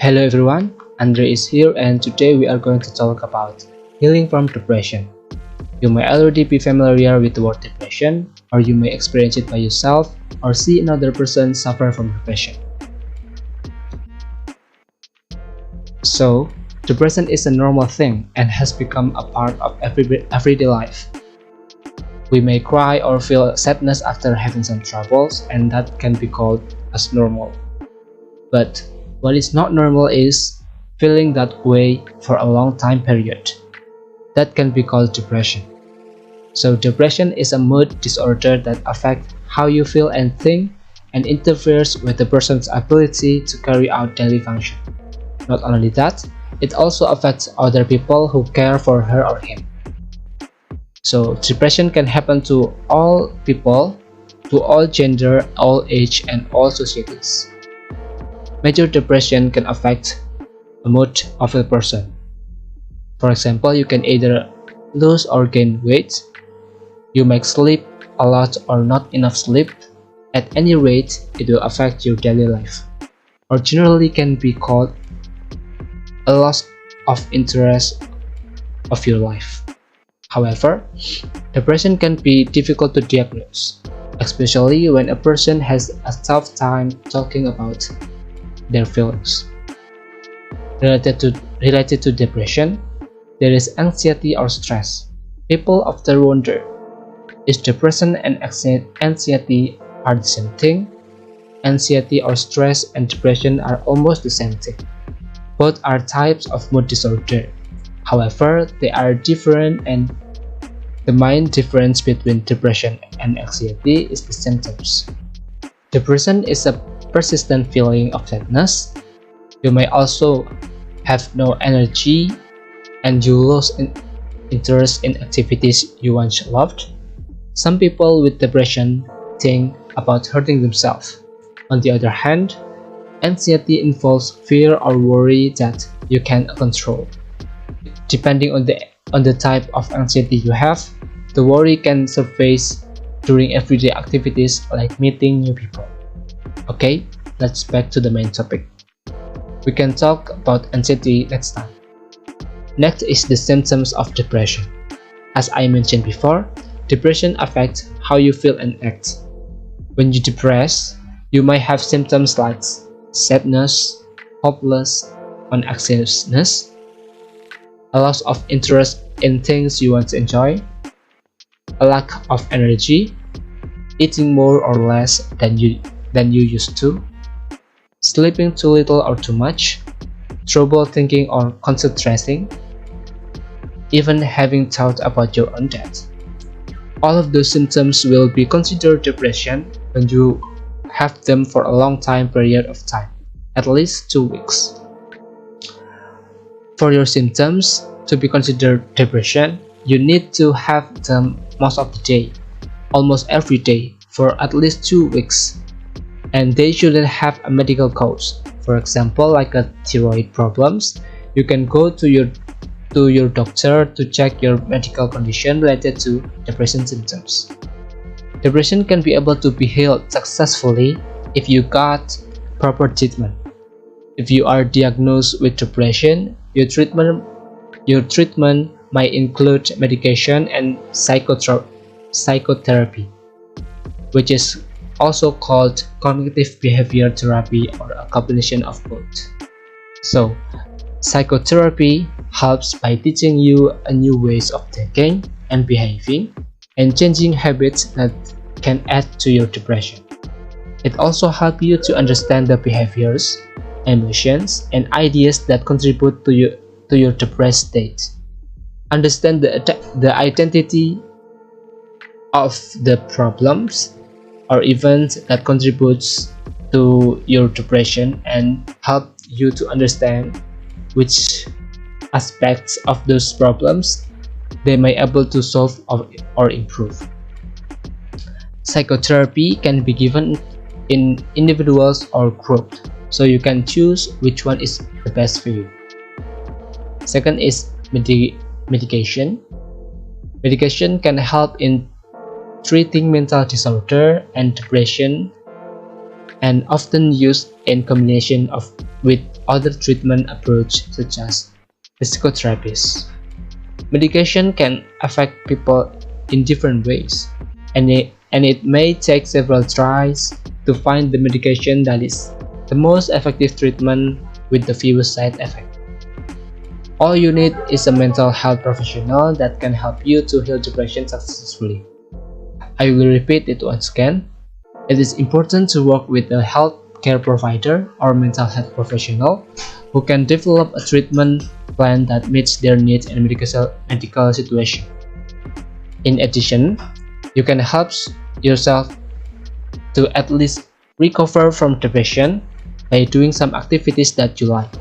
Hello everyone, Andre is here and today we are going to talk about healing from depression. You may already be familiar with the word depression, or you may experience it by yourself or see another person suffer from depression. So, depression is a normal thing and has become a part of everyday life. We may cry or feel sadness after having some troubles, and that can be called as normal. But what is not normal is feeling that way for a long time period. That can be called depression. So depression is a mood disorder that affects how you feel and think and interferes with the person's ability to carry out daily function. Not only that, it also affects other people who care for her or him. So depression can happen to all people, to all gender, all age, and all societies. Major depression can affect the mood of a person. For example, you can either lose or gain weight, you might sleep a lot or not enough sleep. At any rate, it will affect your daily life, or generally can be called a loss of interest of your life. However, depression can be difficult to diagnose, especially when a person has a tough time talking about their feelings. Related to depression, there is anxiety or stress. People often wonder, is depression and anxiety are the same thing? Anxiety or stress and depression are almost the same thing. Both are types of mood disorder. However, they are different, and the main difference between depression and anxiety is the symptoms. Depression is a persistent feeling of sadness. You may also have no energy and you lose interest in activities you once loved. Some people with depression think about hurting themselves. On the other hand, anxiety involves fear or worry that you can't control. Depending on the type of anxiety you have, the worry can surface during everyday activities like meeting new people. Okay, let's back to the main topic. We can talk about anxiety next time. Next is the symptoms of depression. As I mentioned before, depression affects how you feel and act. When you depress, you might have symptoms like sadness, hopeless, unanxiousness, a loss of interest in things you want to enjoy, a lack of energy, eating more or less than you used to, sleeping too little or too much, trouble thinking or concentrating, even having thought about your own death. All of those symptoms will be considered depression when you have them for a long period of time, at least 2 weeks. For your symptoms to be considered depression, you need to have them most of the day, almost every day, for at least 2 weeks. And they shouldn't have a medical cause. For example, like a thyroid problems, you can go to your doctor to check your medical condition related to depression symptoms. Depression can be able to be healed successfully if you got proper treatment. If you are diagnosed with depression, your treatment might include medication and psychotherapy, which is also called cognitive behavior therapy, or a combination of both. So, psychotherapy helps by teaching you a new ways of thinking and behaving and changing habits that can add to your depression. It also helps you to understand the behaviors, emotions, and ideas that contribute to your depressed state. Understand the identity of the problems or events that contributes to your depression, and help you to understand which aspects of those problems they may able to solve or improve. Psychotherapy can be given in individuals or groups, so you can choose which one is the best for you. Second is medication. Medication can help in treating mental disorder and depression, and often used in combination with other treatment approaches such as psychotherapies. Medication can affect people in different ways, and it may take several tries to find the medication that is the most effective treatment with the fewest side effects. All you need is a mental health professional that can help you to heal depression successfully. I will repeat it once again. It is important to work with a healthcare provider or mental health professional who can develop a treatment plan that meets their needs and medical situation. In addition, you can help yourself to at least recover from depression by doing some activities that you like,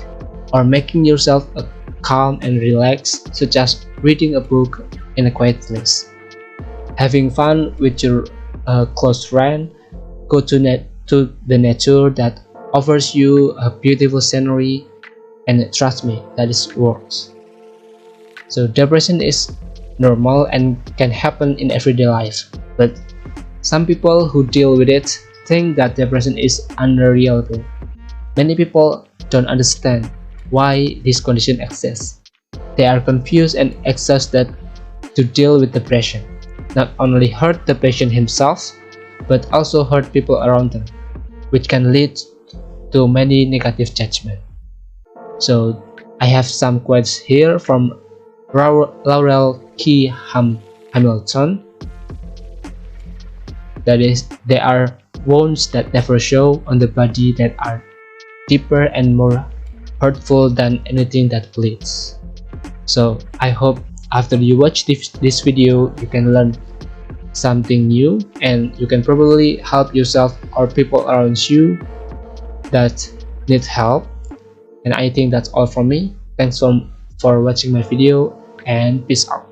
or making yourself calm and relaxed, such as reading a book in a quiet place. Having fun with your close friend, go to the nature that offers you a beautiful scenery, and trust me, that is works. So depression is normal and can happen in everyday life, but some people who deal with it think that depression is unreal. Many people don't understand why this condition exists. They are confused and exhausted to deal with depression. Not only hurt the patient himself, but also hurt people around them, which can lead to many negative judgments. So I have some quotes here from Laurel K. Hamilton. That is, there are wounds that never show on the body that are deeper and more hurtful than anything that bleeds. So I hope after you watch this video, you can learn something new, and you can probably help yourself or people around you that need help. And I think that's all from me. Thanks for watching my video, and peace out.